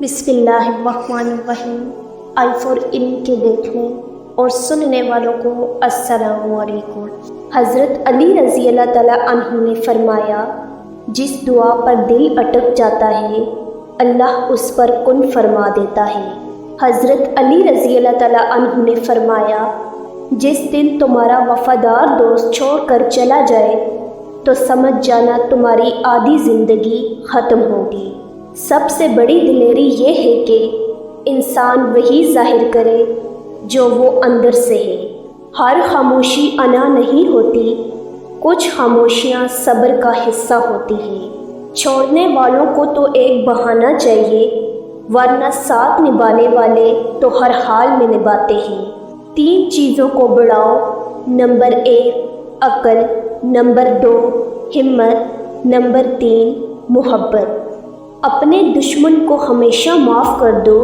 بسم اللہ الرحمن الرحیم۔ آئی فور علم کے دیکھنے اور سننے والوں کو السلام علیکم۔ حضرت علی رضی اللہ تعالیٰ عنہ نے فرمایا، جس دعا پر دل اٹک جاتا ہے اللہ اس پر کن فرما دیتا ہے۔ حضرت علی رضی اللہ تعالیٰ عنہ نے فرمایا، جس دن تمہارا وفادار دوست چھوڑ کر چلا جائے تو سمجھ جانا تمہاری آدھی زندگی ختم ہوگی۔ سب سے بڑی دلیری یہ ہے کہ انسان وہی ظاہر کرے جو وہ اندر سے ہے۔ ہر خاموشی انا نہیں ہوتی، کچھ خاموشیاں صبر کا حصہ ہوتی ہیں۔ چھوڑنے والوں کو تو ایک بہانہ چاہیے، ورنہ ساتھ نبھانے والے تو ہر حال میں نبھاتے ہیں۔ 3 چیزوں کو بڑھاؤ۔ نمبر 1 عقل، نمبر 2 ہمت، نمبر 3 محبت۔ اپنے دشمن کو ہمیشہ معاف کر دو،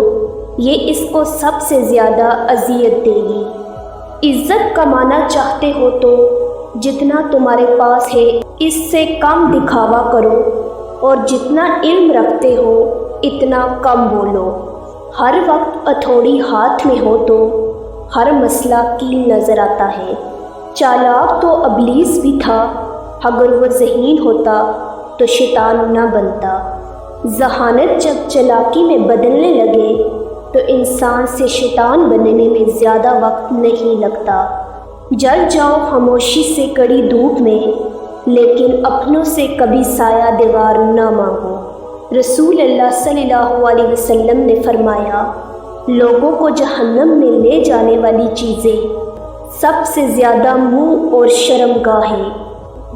یہ اس کو سب سے زیادہ اذیت دے گی۔ عزت کمانا چاہتے ہو تو جتنا تمہارے پاس ہے اس سے کم دکھاوا کرو، اور جتنا علم رکھتے ہو اتنا کم بولو۔ ہر وقت ہتھوڑی ہاتھ میں ہو تو ہر مسئلہ کیل نظر آتا ہے۔ چالاک تو ابلیس بھی تھا، اگر وہ ذہین ہوتا تو شیطان نہ بنتا۔ ذہانت جب چالاکی میں بدلنے لگے تو انسان سے شیطان بننے میں زیادہ وقت نہیں لگتا۔ جل جاؤ خاموشی سے کڑی دھوپ میں، لیکن اپنوں سے کبھی سایہ دیوار نہ مانگو۔ رسول اللہ صلی اللہ علیہ وسلم نے فرمایا، لوگوں کو جہنم میں لے جانے والی چیزیں سب سے زیادہ منہ اور شرمگاہ ہے۔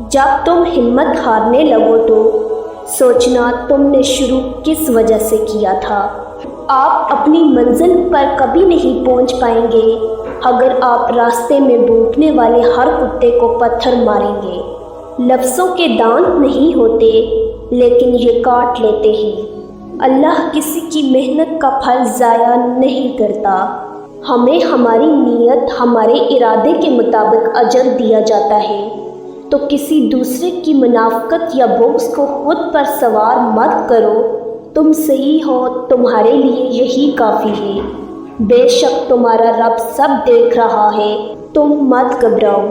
جب تم ہمت ہارنے لگو تو سوچنا تم نے شروع کس وجہ سے کیا تھا۔ آپ اپنی منزل پر کبھی نہیں پہنچ پائیں گے اگر آپ راستے میں بھونکنے والے ہر کتے کو پتھر ماریں گے۔ لفظوں کے دانت نہیں ہوتے، لیکن یہ کاٹ لیتے ہیں۔ اللہ کسی کی محنت کا پھل ضائع نہیں کرتا۔ ہمیں ہماری نیت، ہمارے ارادے کے مطابق اجر دیا جاتا ہے، تو کسی دوسرے کی منافقت یا بغض کو خود پر سوار مت کرو۔ تم صحیح ہو، تمہارے لیے یہی کافی ہے۔ بے شک تمہارا رب سب دیکھ رہا ہے، تم مت گھبراؤ۔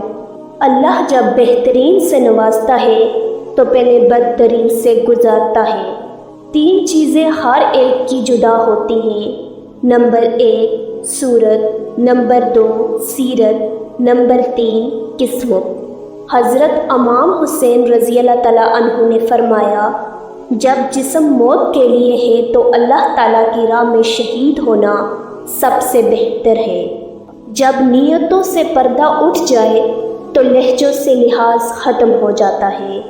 اللہ جب بہترین سے نوازتا ہے تو پہلے بدترین سے گزارتا ہے۔ 3 چیزیں ہر ایک کی جدا ہوتی ہیں۔ نمبر 1 صورت، نمبر 2 سیرت، نمبر 3 قسمت۔ حضرت امام حسین رضی اللہ تعالیٰ عنہ نے فرمایا، جب جسم موت کے لیے ہے تو اللہ تعالیٰ کی راہ میں شہید ہونا سب سے بہتر ہے۔ جب نیتوں سے پردہ اٹھ جائے تو لہجوں سے لحاظ ختم ہو جاتا ہے۔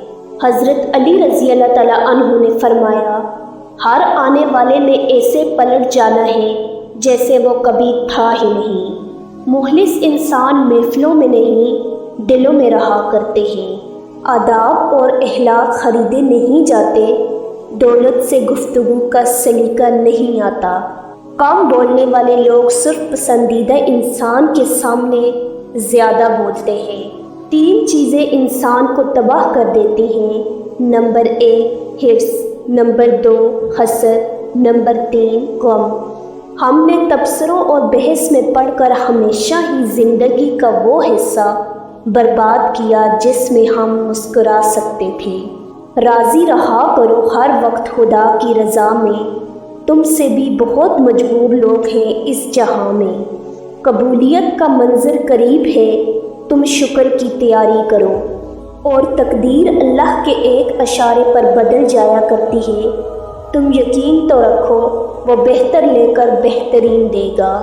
حضرت علی رضی اللہ تعالیٰ عنہ نے فرمایا، ہر آنے والے میں ایسے پلٹ جانا ہے جیسے وہ کبھی تھا ہی نہیں۔ مخلص انسان محفلوں میں نہیں دلوں میں رہا کرتے ہیں۔ آداب اور اخلاق خریدے نہیں جاتے، دولت سے گفتگو کا سلیقہ نہیں آتا۔ کم بولنے والے لوگ صرف پسندیدہ انسان کے سامنے زیادہ بولتے ہیں۔ 3 چیزیں انسان کو تباہ کر دیتی ہیں۔ نمبر 1 حرص، نمبر 2 حسد، نمبر 3 غم۔ ہم نے تبصروں اور بحث میں پڑھ کر ہمیشہ ہی زندگی کا وہ حصہ برباد کیا جس میں ہم مسکرا سکتے تھے۔ راضی رہا کرو ہر وقت خدا کی رضا میں، تم سے بھی بہت مجبور لوگ ہیں اس جہاں میں۔ قبولیت کا منظر قریب ہے، تم شکر کی تیاری کرو، اور تقدیر اللہ کے ایک اشارے پر بدل جایا کرتی ہے۔ تم یقین تو رکھو وہ بہتر لے کر بہترین دے گا۔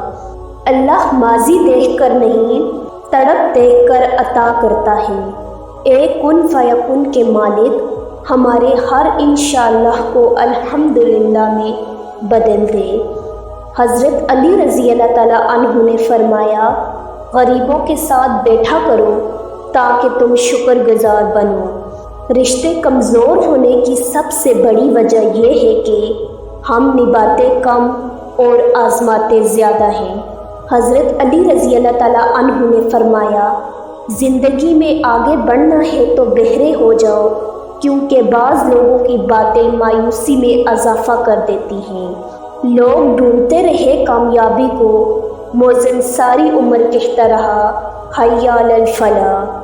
اللہ ماضی دیکھ کر نہیں، تڑپ دیکھ کر عطا کرتا ہے۔ ایک کن فیکن کے مالک ہمارے ہر انشاءاللہ کو الحمدللہ میں بدل دے۔ حضرت علی رضی اللہ تعالیٰ عنہ نے فرمایا، غریبوں کے ساتھ بیٹھا کرو تاکہ تم شکر گزار بنو۔ رشتے کمزور ہونے کی سب سے بڑی وجہ یہ ہے کہ ہم نبھاتے کم اور آزماتے زیادہ ہیں۔ حضرت علی رضی اللہ تعالیٰ عنہ نے فرمایا، زندگی میں آگے بڑھنا ہے تو بہرے ہو جاؤ، کیونکہ بعض لوگوں کی باتیں مایوسی میں اضافہ کر دیتی ہیں۔ لوگ ڈھونڈتے رہے کامیابی کو، موزن ساری عمر کہتا رہا حی علی الفلاح۔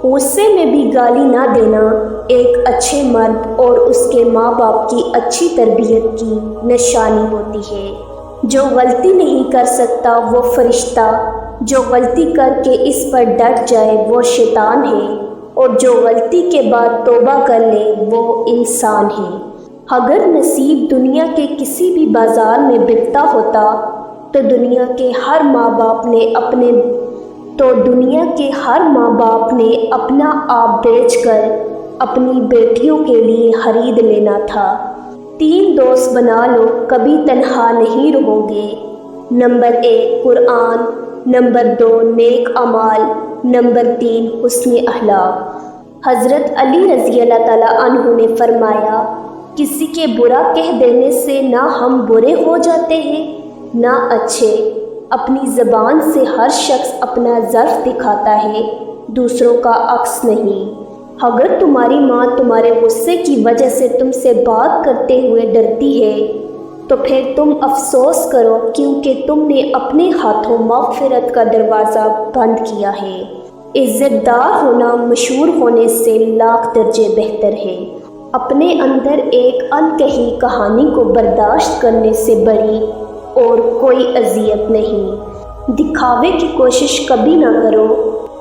غصے میں بھی گالی نہ دینا ایک اچھے مرد اور اس کے ماں باپ کی اچھی تربیت کی نشانی ہوتی ہے۔ جو غلطی نہیں کر سکتا وہ فرشتہ، جو غلطی کر کے اس پر ڈٹ جائے وہ شیطان ہے، اور جو غلطی کے بعد توبہ کر لے وہ انسان ہے۔ اگر نصیب دنیا کے کسی بھی بازار میں بکتا ہوتا تو دنیا کے ہر ماں باپ نے اپنا آپ بیچ کر اپنی بیٹیوں کے لیے خرید لینا تھا۔ 3 دوست بنا لو، کبھی تنہا نہیں رہو گے۔ نمبر 1 قرآن، نمبر 2 نیک اعمال، نمبر 3 حسن اخلاق۔ حضرت علی رضی اللہ تعالیٰ عنہ نے فرمایا، کسی کے برا کہہ دینے سے نہ ہم برے ہو جاتے ہیں نہ اچھے۔ اپنی زبان سے ہر شخص اپنا ظرف دکھاتا ہے، دوسروں کا عکس نہیں۔ اگر تمہاری ماں تمہارے غصے کی وجہ سے تم سے بات کرتے ہوئے ڈرتی ہے تو پھر تم افسوس کرو، کیونکہ تم نے اپنے ہاتھوں مغفرت کا دروازہ بند کیا ہے۔ عزت دار ہونا مشہور ہونے سے لاکھ درجے بہتر ہے۔ اپنے اندر ایک انکہی کہانی کو برداشت کرنے سے بڑی اور کوئی اذیت نہیں۔ دکھاوے کی کوشش کبھی نہ کرو،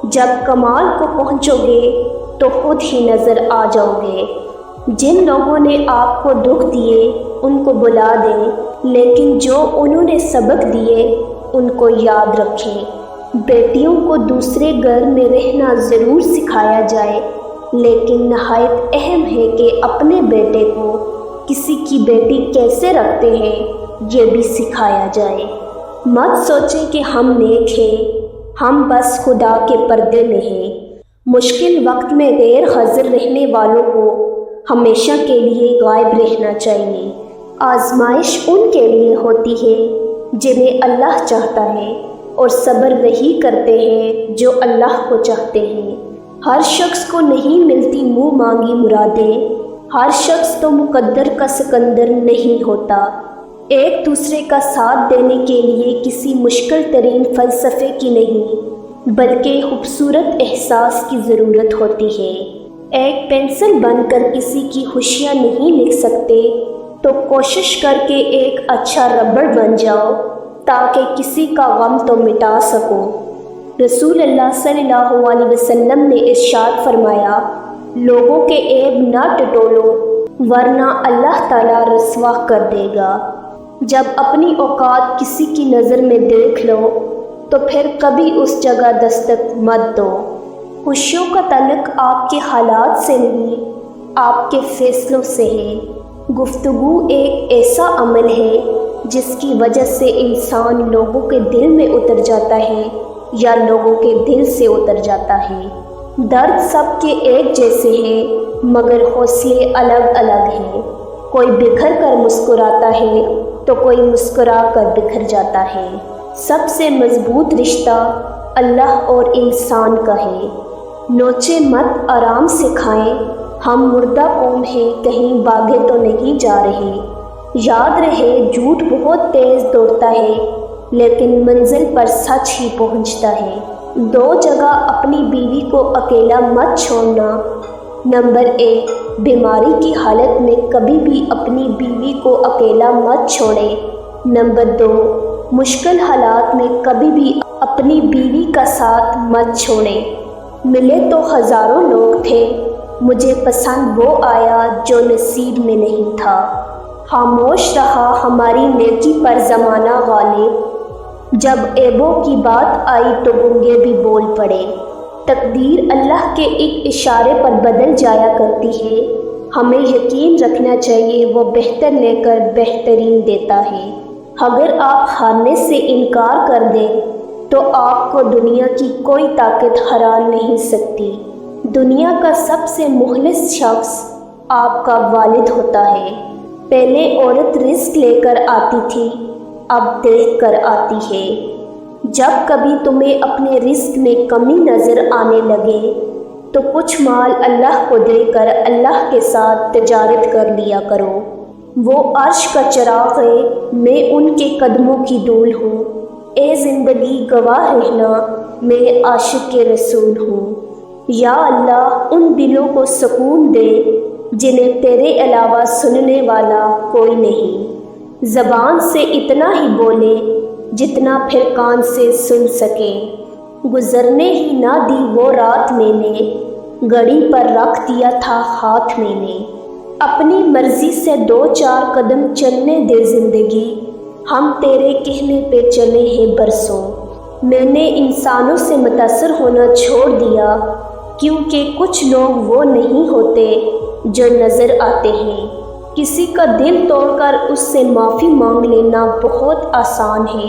جب کمال کو پہنچو گے تو خود ہی نظر آ جاؤ گے۔ جن لوگوں نے آپ کو دکھ دیے ان کو بلا دیں، لیکن جو انہوں نے سبق دیے ان کو یاد رکھیں۔ بیٹیوں کو دوسرے گھر میں رہنا ضرور سکھایا جائے، لیکن نہایت اہم ہے کہ اپنے بیٹے کو کسی کی بیٹی کیسے رکھتے ہیں یہ بھی سکھایا جائے۔ مت سوچیں کہ ہم نیک ہیں، ہم بس خدا کے پردے میں ہیں۔ مشکل وقت میں غیر حاضر رہنے والوں کو ہمیشہ کے لیے غائب رہنا چاہیے۔ آزمائش ان کے لیے ہوتی ہے جنہیں اللہ چاہتا ہے، اور صبر وہی کرتے ہیں جو اللہ کو چاہتے ہیں۔ ہر شخص کو نہیں ملتی منہ مانگی مرادیں، ہر شخص تو مقدر کا سکندر نہیں ہوتا۔ ایک دوسرے کا ساتھ دینے کے لیے کسی مشکل ترین فلسفے کی نہیں، بلکہ خوبصورت احساس کی ضرورت ہوتی ہے۔ ایک پینسل بن کر کسی کی خوشیاں نہیں لکھ سکتے تو کوشش کر کے ایک اچھا ربڑ بن جاؤ تاکہ کسی کا غم تو مٹا سکو۔ رسول اللہ صلی اللہ علیہ وسلم نے ارشاد فرمایا، لوگوں کے عیب نہ ٹٹولو ورنہ اللہ تعالیٰ رسوا کر دے گا۔ جب اپنی اوقات کسی کی نظر میں دیکھ لو تو پھر کبھی اس جگہ دستک مت دو۔ خوشیوں کا تعلق آپ کے حالات سے نہیں، آپ کے فیصلوں سے ہے۔ گفتگو ایک ایسا عمل ہے جس کی وجہ سے انسان لوگوں کے دل میں اتر جاتا ہے یا لوگوں کے دل سے اتر جاتا ہے۔ درد سب کے ایک جیسے ہیں مگر حوصلے الگ الگ ہیں۔ کوئی بکھر کر مسکراتا ہے تو کوئی مسکرا کر بکھر جاتا ہے۔ سب سے مضبوط رشتہ اللہ اور انسان کا ہے۔ نوچے مت، آرام سے کھائیں، ہم مردہ قوم ہیں، کہیں بھاگے تو نہیں جا رہے۔ یاد رہے جھوٹ بہت تیز دوڑتا ہے لیکن منزل پر سچ ہی پہنچتا ہے۔ 2 جگہ اپنی بیوی کو اکیلا مت چھوڑنا۔ نمبر 1 بیماری کی حالت میں کبھی بھی اپنی بیوی کو اکیلا مت چھوڑیں۔ نمبر 2 مشکل حالات میں کبھی بھی اپنی بیوی کا ساتھ مت چھوڑیں۔ ملے تو ہزاروں لوگ تھے، مجھے پسند وہ آیا جو نصیب میں نہیں تھا۔ خاموش رہا ہماری نیکی پر زمانہ غالب، جب عیبوں کی بات آئی تو گنگے بھی بول پڑے۔ تقدیر اللہ کے ایک اشارے پر بدل جایا کرتی ہے، ہمیں یقین رکھنا چاہیے وہ بہتر لے کر بہترین دیتا ہے۔ اگر آپ ہارنے سے انکار کر دیں تو آپ کو دنیا کی کوئی طاقت ہرا نہیں سکتی۔ دنیا کا سب سے مخلص شخص آپ کا والد ہوتا ہے۔ پہلے عورت رزق لے کر آتی تھی، اب دیکھ کر آتی ہے۔ جب کبھی تمہیں اپنے رزق میں کمی نظر آنے لگے تو کچھ مال اللہ کو دے کر اللہ کے ساتھ تجارت کر لیا کرو۔ وہ عرش کا چراغ ہے، میں ان کے قدموں کی دھول ہوں۔ اے زندگی گواہ رہنا، میں عاشق کے رسول ہوں۔ یا اللہ ان دلوں کو سکون دے جنہیں تیرے علاوہ سننے والا کوئی نہیں، زبان سے اتنا ہی بولے جتنا پھر کان سے سن سکے۔ گزرنے ہی نہ دی وہ رات میں نے، گھڑی پر رکھ دیا تھا ہاتھ میں نے۔ اپنی مرضی سے 2-4 قدم چلنے دے زندگی، ہم تیرے کہنے پہ چلے ہیں برسوں۔ میں نے انسانوں سے متاثر ہونا چھوڑ دیا، کیونکہ کچھ لوگ وہ نہیں ہوتے جو نظر آتے ہیں۔ کسی کا دل توڑ کر اس سے معافی مانگ لینا بہت آسان ہے،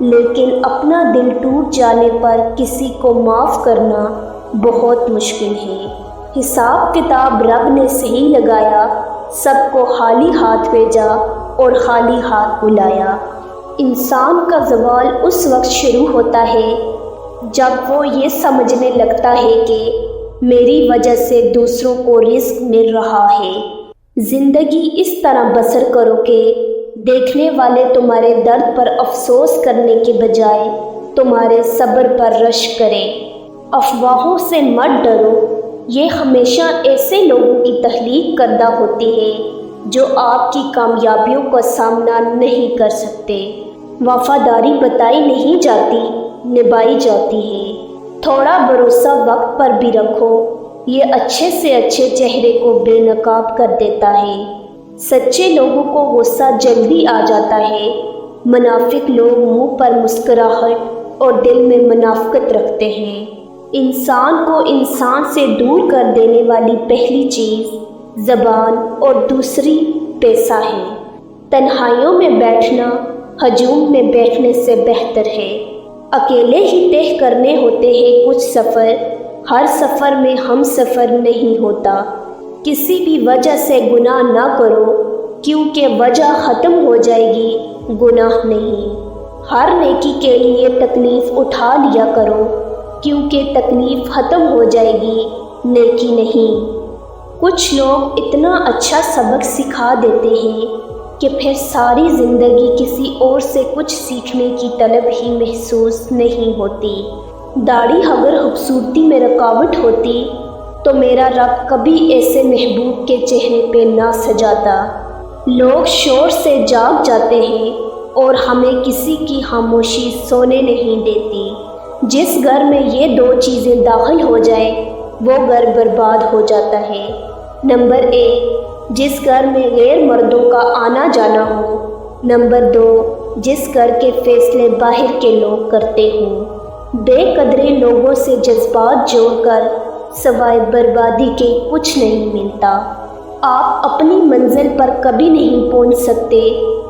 لیکن اپنا دل ٹوٹ جانے پر کسی کو معاف کرنا بہت مشکل ہے۔ حساب کتاب رب نے صحیح لگایا، سب کو خالی ہاتھ بھیجا اور خالی ہاتھ بلایا۔ انسان کا زوال اس وقت شروع ہوتا ہے جب وہ یہ سمجھنے لگتا ہے کہ میری وجہ سے دوسروں کو رزق مل رہا ہے۔ زندگی اس طرح بسر کرو کہ دیکھنے والے تمہارے درد پر افسوس کرنے کے بجائے تمہارے صبر پر رشک کریں۔ افواہوں سے مت ڈرو، یہ ہمیشہ ایسے لوگوں کی تخلیق کردہ ہوتی ہے جو آپ کی کامیابیوں کا سامنا نہیں کر سکتے۔ وفاداری بتائی نہیں جاتی، نبھائی جاتی ہے۔ تھوڑا بھروسہ وقت پر بھی رکھو، یہ اچھے سے اچھے چہرے کو بے نقاب کر دیتا ہے۔ سچے لوگوں کو غصہ جلدی آ جاتا ہے، منافق لوگ منہ پر مسکراہٹ اور دل میں منافقت رکھتے ہیں۔ انسان کو انسان سے دور کر دینے والی پہلی چیز زبان اور دوسری پیسہ ہے۔ تنہائیوں میں بیٹھنا ہجوم میں بیٹھنے سے بہتر ہے۔ اکیلے ہی طے کرنے ہوتے ہیں کچھ سفر، ہر سفر میں ہم سفر نہیں ہوتا۔ کسی بھی وجہ سے گناہ نہ کرو، کیونکہ وجہ ختم ہو جائے گی، گناہ نہیں۔ ہر نیکی کے لیے تکلیف اٹھا لیا کرو، کیونکہ تکلیف ختم ہو جائے گی، نیکی نہیں۔ کچھ لوگ اتنا اچھا سبق سکھا دیتے ہیں کہ پھر ساری زندگی کسی اور سے کچھ سیکھنے کی طلب ہی محسوس نہیں ہوتی۔ داڑھی اگر خوبصورتی میں رکاوٹ ہوتی تو میرا رب کبھی ایسے محبوب کے چہرے پہ نہ سجاتا۔ لوگ شور سے جاگ جاتے ہیں اور ہمیں کسی کی خاموشی سونے نہیں دیتی۔ جس گھر میں یہ 2 چیزیں داخل ہو جائیں وہ گھر برباد ہو جاتا ہے۔ نمبر 1، جس گھر میں غیر مردوں کا آنا جانا ہو۔ نمبر 2، جس گھر کے فیصلے باہر کے لوگ کرتے ہوں۔ بے قدرے لوگوں سے جذبات جوڑ کر سوائے بربادی کے کچھ نہیں ملتا۔ آپ اپنی منزل پر کبھی نہیں پہنچ سکتے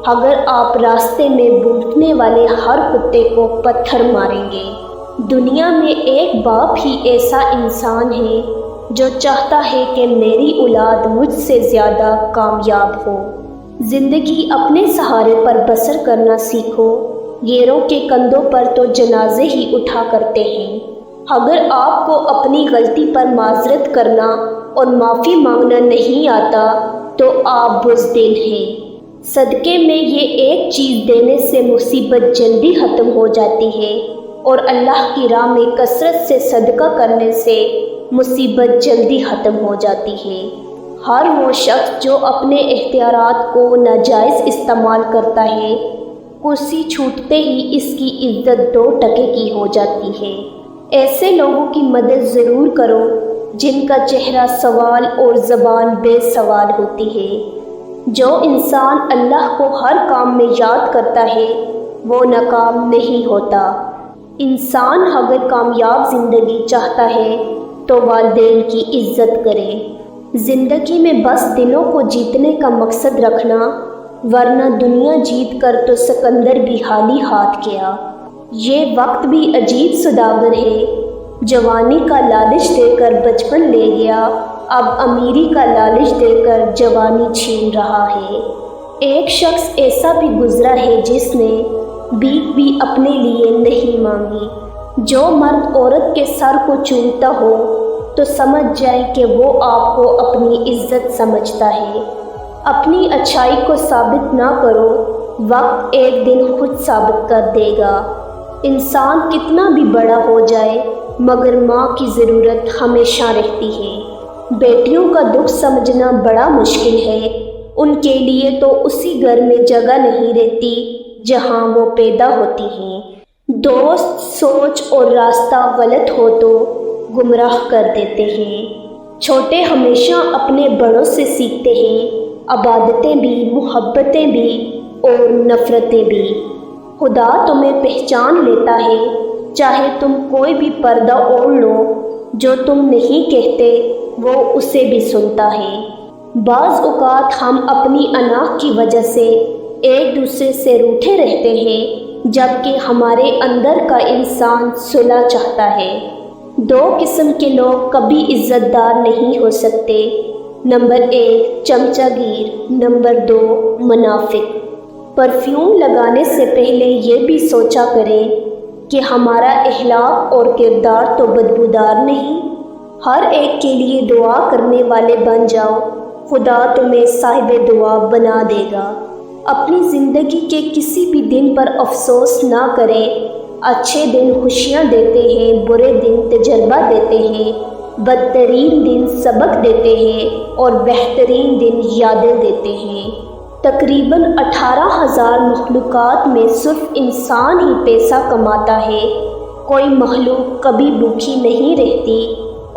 اگر آپ راستے میں بھوکنے والے ہر کتے کو پتھر ماریں گے۔ دنیا میں ایک باپ ہی ایسا انسان ہے جو چاہتا ہے کہ میری اولاد مجھ سے زیادہ کامیاب ہو۔ زندگی اپنے سہارے پر بسر کرنا سیکھو، غیروں کے کندھوں پر تو جنازے ہی اٹھا کرتے ہیں۔ اگر آپ کو اپنی غلطی پر معذرت کرنا اور معافی مانگنا نہیں آتا تو آپ بزدل ہیں۔ صدقے میں یہ ایک چیز دینے سے مصیبت جلدی ختم ہو جاتی ہے، اور اللہ کی راہ میں کثرت سے صدقہ کرنے سے مصیبت جلدی ختم ہو جاتی ہے۔ ہر وہ شخص جو اپنے اختیارات کو ناجائز استعمال کرتا ہے، کرسی چھوٹتے ہی اس کی عزت 2 ٹکے کی ہو جاتی ہے۔ ایسے لوگوں کی مدد ضرور کرو جن کا چہرہ سوال اور زبان بے سوال ہوتی ہے۔ جو انسان اللہ کو ہر کام میں یاد کرتا ہے وہ ناکام نہیں ہوتا۔ انسان اگر کامیاب زندگی چاہتا ہے تو والدین کی عزت کرے۔ زندگی میں بس دلوں کو جیتنے کا مقصد رکھنا، ورنہ دنیا جیت کر تو سکندر بھی خالی ہاتھ گیا۔ یہ وقت بھی عجیب سوداگر ہے، جوانی کا لالچ دے کر بچپن لے گیا، اب امیری کا لالچ دے کر جوانی چھین رہا ہے۔ ایک شخص ایسا بھی گزرا ہے جس نے بھیک بھی اپنے لیے نہیں مانگی۔ جو مرد عورت کے سر کو چومتا ہو تو سمجھ جائے کہ وہ آپ کو اپنی عزت سمجھتا ہے۔ اپنی اچھائی کو ثابت نہ کرو، وقت ایک دن خود ثابت کر دے گا۔ انسان کتنا بھی بڑا ہو جائے مگر ماں کی ضرورت ہمیشہ رہتی ہے۔ بیٹیوں کا دکھ سمجھنا بڑا مشکل ہے، ان کے لیے تو اسی گھر میں جگہ نہیں رہتی جہاں وہ پیدا ہوتی ہیں۔ دوست، سوچ اور راستہ غلط ہو تو گمراہ کر دیتے ہیں۔ چھوٹے ہمیشہ اپنے بڑوں سے سیکھتے ہیں، عبادتیں بھی، محبتیں بھی اور نفرتیں بھی۔ خدا تمہیں پہچان لیتا ہے، چاہے تم کوئی بھی پردہ اوڑھ لو، جو تم نہیں کہتے وہ اسے بھی سنتا ہے۔ بعض اوقات ہم اپنی انا کی وجہ سے ایک دوسرے سے روٹھے رہتے ہیں، جبکہ ہمارے اندر کا انسان صلح چاہتا ہے۔ دو قسم کے لوگ کبھی عزت دار نہیں ہو سکتے، نمبر 1 چمچہ گیر، نمبر 2 منافق۔ پرفیوم لگانے سے پہلے یہ بھی سوچا کریں کہ ہمارا اخلاق اور کردار تو بدبودار نہیں۔ ہر ایک کے لیے دعا کرنے والے بن جاؤ، خدا تمہیں صاحب دعا بنا دے گا۔ اپنی زندگی کے کسی بھی دن پر افسوس نہ کریں۔ اچھے دن خوشیاں دیتے ہیں، برے دن تجربہ دیتے ہیں، بدترین دن سبق دیتے ہیں اور بہترین دن یادیں دیتے ہیں۔ تقریباً 18,000 مخلوقات میں صرف انسان ہی پیسہ کماتا ہے، کوئی مخلوق کبھی بھوکی نہیں رہتی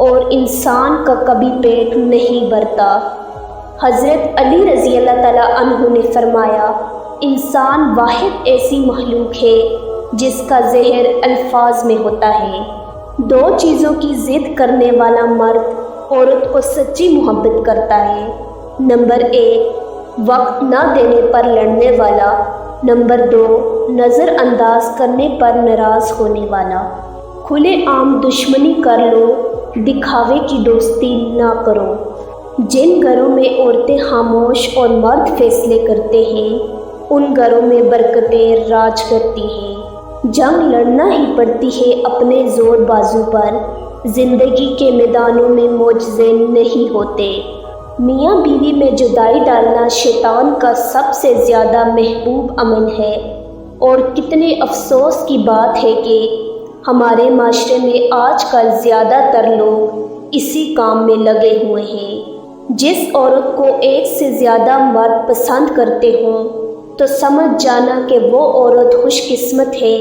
اور انسان کا کبھی پیٹ نہیں بھرتا۔ حضرت علی رضی اللہ تعالیٰ عنہ نے فرمایا، انسان واحد ایسی مخلوق ہے جس کا زہر الفاظ میں ہوتا ہے۔ دو چیزوں کی ضد کرنے والا مرد عورت کو سچی محبت کرتا ہے، نمبر 1 وقت نہ دینے پر لڑنے والا، نمبر 2 نظر انداز کرنے پر ناراض ہونے والا۔ کھلے عام دشمنی کر لو، دکھاوے کی دوستی نہ کرو۔ جن گھروں میں عورتیں خاموش اور مرد فیصلے کرتے ہیں، ان گھروں میں برکتیں راج کرتی ہیں۔ جنگ لڑنا ہی پڑتی ہے اپنے زور بازو پر، زندگی کے میدانوں میں معجزے نہیں ہوتے۔ میاں بیوی میں جدائی ڈالنا شیطان کا سب سے زیادہ محبوب عمل ہے، اور کتنے افسوس کی بات ہے کہ ہمارے معاشرے میں آج کل زیادہ تر لوگ اسی کام میں لگے ہوئے ہیں۔ جس عورت کو ایک سے زیادہ مرد پسند کرتے ہوں تو سمجھ جانا کہ وہ عورت خوش قسمت ہے،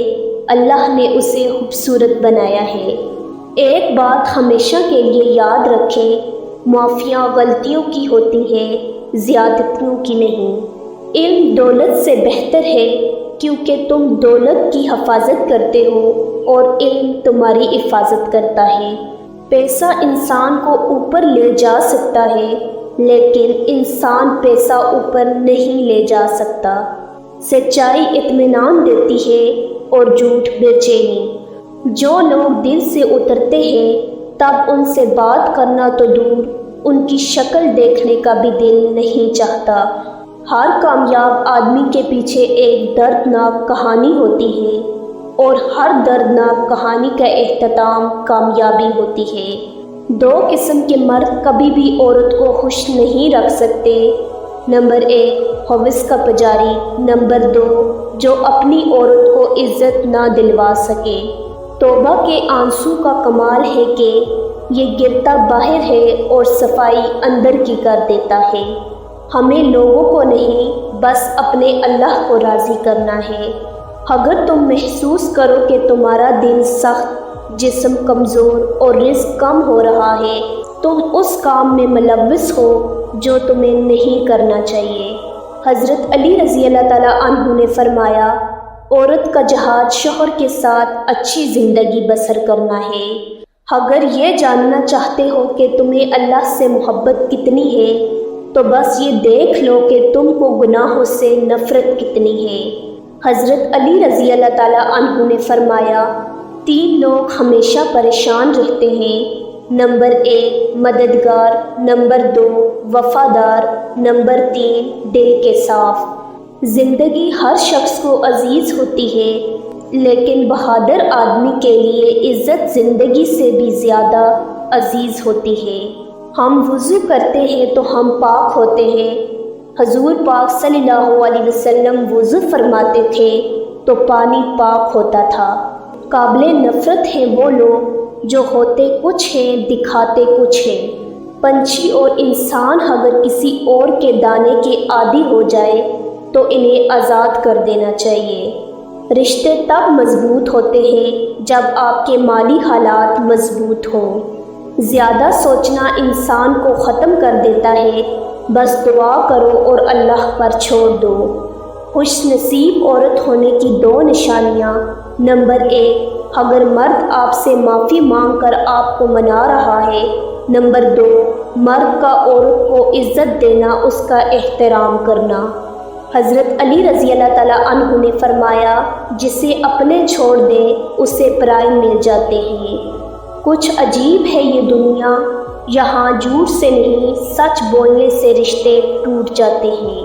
اللہ نے اسے خوبصورت بنایا ہے۔ ایک بات ہمیشہ کے لیے یاد رکھیں، معافیاں غلطیوں کی ہوتی ہیں، زیادتیوں کی نہیں۔ علم دولت سے بہتر ہے، کیونکہ تم دولت کی حفاظت کرتے ہو اور علم تمہاری حفاظت کرتا ہے۔ پیسہ انسان کو اوپر لے جا سکتا ہے، لیکن انسان پیسہ اوپر نہیں لے جا سکتا۔ سچائی اطمینان دیتی ہے اور جھوٹ بے چینی۔ جو لوگ دل سے اترتے ہیں تب ان سے بات کرنا تو دور، ان کی شکل دیکھنے کا بھی دل نہیں چاہتا۔ ہر کامیاب آدمی کے پیچھے ایک دردناک کہانی ہوتی ہے، اور ہر دردناک کہانی کا اختتام کامیابی ہوتی ہے۔ دو قسم کے مرد کبھی بھی عورت کو خوش نہیں رکھ سکتے، نمبر 1 حوث کا پجاری، نمبر 2 جو اپنی عورت کو عزت نہ دلوا سکے۔ توبہ کے آنسو کا کمال ہے کہ یہ گرتا باہر ہے اور صفائی اندر کی کر دیتا ہے۔ ہمیں لوگوں کو نہیں، بس اپنے اللہ کو راضی کرنا ہے۔ اگر تم محسوس کرو کہ تمہارا دل سخت، جسم کمزور اور رزق کم ہو رہا ہے، تم اس کام میں ملوث ہو جو تمہیں نہیں کرنا چاہیے۔ حضرت علی رضی اللہ تعالیٰ عنہ نے فرمایا، عورت کا جہاد شوہر کے ساتھ اچھی زندگی بسر کرنا ہے۔ اگر یہ جاننا چاہتے ہو کہ تمہیں اللہ سے محبت کتنی ہے، تو بس یہ دیکھ لو کہ تم کو گناہوں سے نفرت کتنی ہے۔ حضرت علی رضی اللہ تعالیٰ عنہ نے فرمایا، 3 لوگ ہمیشہ پریشان رہتے ہیں، نمبر 1 مددگار، نمبر 2 وفادار، نمبر 3 دل کے صاف۔ زندگی ہر شخص کو عزیز ہوتی ہے، لیکن بہادر آدمی کے لیے عزت زندگی سے بھی زیادہ عزیز ہوتی ہے۔ ہم وضو کرتے ہیں تو ہم پاک ہوتے ہیں، حضور پاک صلی اللہ علیہ وسلم وضو فرماتے تھے تو پانی پاک ہوتا تھا۔ قابل نفرت ہیں وہ لوگ جو ہوتے کچھ ہیں دکھاتے کچھ ہیں۔ پنچھی اور انسان اگر کسی اور کے دانے کے عادی ہو جائے تو انہیں آزاد کر دینا چاہیے۔ رشتے تب مضبوط ہوتے ہیں جب آپ کے مالی حالات مضبوط ہوں۔ زیادہ سوچنا انسان کو ختم کر دیتا ہے، بس دعا کرو اور اللہ پر چھوڑ دو۔ خوش نصیب عورت ہونے کی 2 نشانیاں۔ نمبر 1، اگر مرد آپ سے معافی مانگ کر آپ کو منا رہا ہے۔ نمبر 2، مرد کا عورت کو عزت دینا، اس کا احترام کرنا۔ حضرت علی رضی اللہ تعالیٰ عنہ نے فرمایا، جسے اپنے چھوڑ دیں اسے پرائے مل جاتے ہیں۔ کچھ عجیب ہے یہ دنیا، یہاں جھوٹ سے نہیں سچ بولنے سے رشتے ٹوٹ جاتے ہیں۔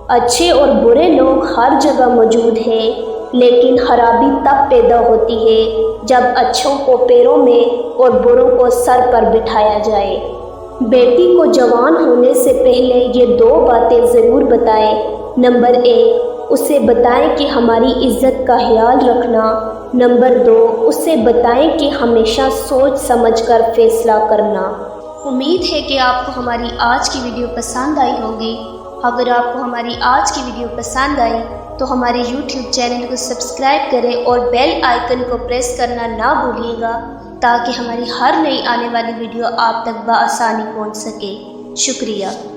اچھے اور برے لوگ ہر جگہ موجود ہیں، لیکن خرابی تب پیدا ہوتی ہے جب اچھوں کو پیروں میں اور بروں کو سر پر بٹھایا جائے۔ بیٹی کو جوان ہونے سے پہلے یہ 2 باتیں ضرور بتائیں۔ نمبر 1، اسے بتائیں کہ ہماری عزت کا خیال رکھنا۔ نمبر 2، اسے بتائیں کہ ہمیشہ سوچ سمجھ کر فیصلہ کرنا۔ امید ہے کہ آپ کو ہماری آج کی ویڈیو پسند آئی ہوگی۔ اگر آپ کو ہماری آج کی ویڈیو پسند آئی تو ہمارے YouTube چینل کو سبسکرائب کریں اور بیل آئیکن کو پریس کرنا نہ بھولیے گا تاکہ ہماری ہر نئی آنے والی ویڈیو آپ تک بآسانی پہنچ سکے۔ شکریہ۔